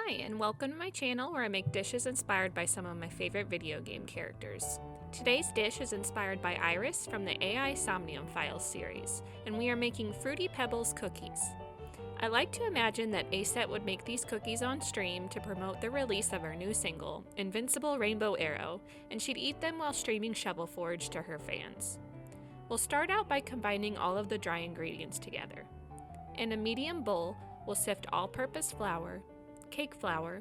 Hi, and welcome to my channel where I make dishes inspired by some of my favorite video game characters. Today's dish is inspired by Iris from the aithesomniumfiles series, and we are making Fruity Pebbles cookies. I like to imagine that aiths would make these cookies on stream to promote the release of her new single, Invincible Rainbow Arrow, and she'd eat them while streaming Shovel Forge to her fans. We'll start out by combining all of the dry ingredients together. In a medium bowl, we'll sift all-purpose flour, cake flour,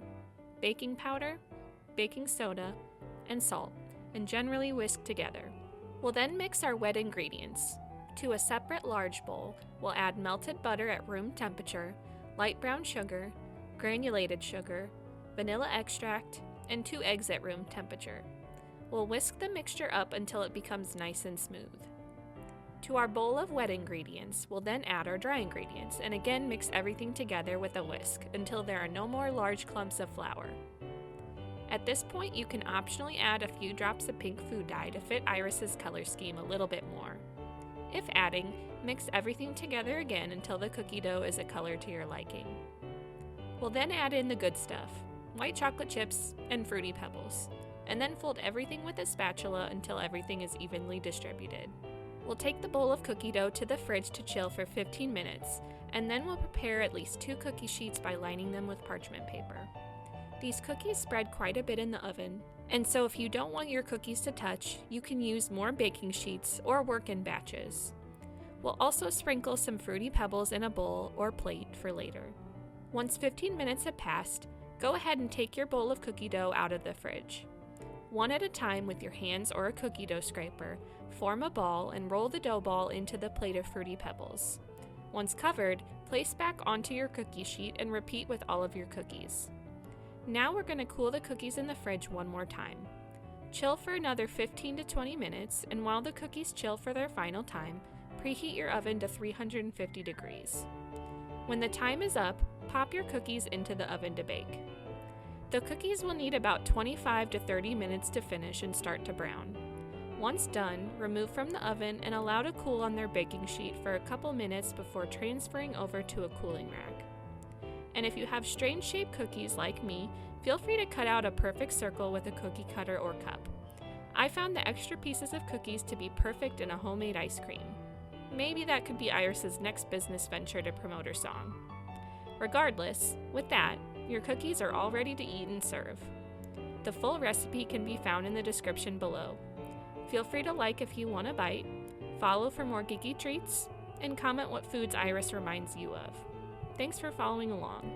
baking powder, baking soda, and salt, and generally whisk together. We'll then mix our wet ingredients. To a separate large bowl, we'll add melted butter at room temperature, light brown sugar, granulated sugar, vanilla extract, and 2 eggs at room temperature. We'll whisk the mixture up until it becomes nice and smooth. To our bowl of wet ingredients, we'll then add our dry ingredients and again mix everything together with a whisk until there are no more large clumps of flour. At this point, you can optionally add a few drops of pink food dye to fit Iris's color scheme a little bit more. If adding, mix everything together again until the cookie dough is a color to your liking. We'll then add in the good stuff, white chocolate chips and Fruity Pebbles, and then fold everything with a spatula until everything is evenly distributed. We'll take the bowl of cookie dough to the fridge to chill for 15 minutes, and then we'll prepare at least 2 cookie sheets by lining them with parchment paper. These cookies spread quite a bit in the oven, and so if you don't want your cookies to touch, you can use more baking sheets or work in batches. We'll also sprinkle some Fruity Pebbles in a bowl or plate for later. Once 15 minutes have passed, go ahead and take your bowl of cookie dough out of the fridge. One at a time with your hands or a cookie dough scraper, form a ball and roll the dough ball into the plate of Fruity Pebbles. Once covered, place back onto your cookie sheet and repeat with all of your cookies. Now we're going to cool the cookies in the fridge one more time. Chill for another 15 to 20 minutes, and while the cookies chill for their final time, preheat your oven to 350 degrees. When the time is up, pop your cookies into the oven to bake. The cookies will need about 25 to 30 minutes to finish and start to brown. Once done, remove from the oven and allow to cool on their baking sheet for a couple minutes before transferring over to a cooling rack. And if you have strange shaped cookies like me, feel free to cut out a perfect circle with a cookie cutter or cup. I found the extra pieces of cookies to be perfect in a homemade ice cream. Maybe that could be Iris's next business venture to promote her song. Regardless, with that, your cookies are all ready to eat and serve. The full recipe can be found in the description below. Feel free to like if you want a bite, follow for more geeky treats, and comment what foods Iris reminds you of. Thanks for following along.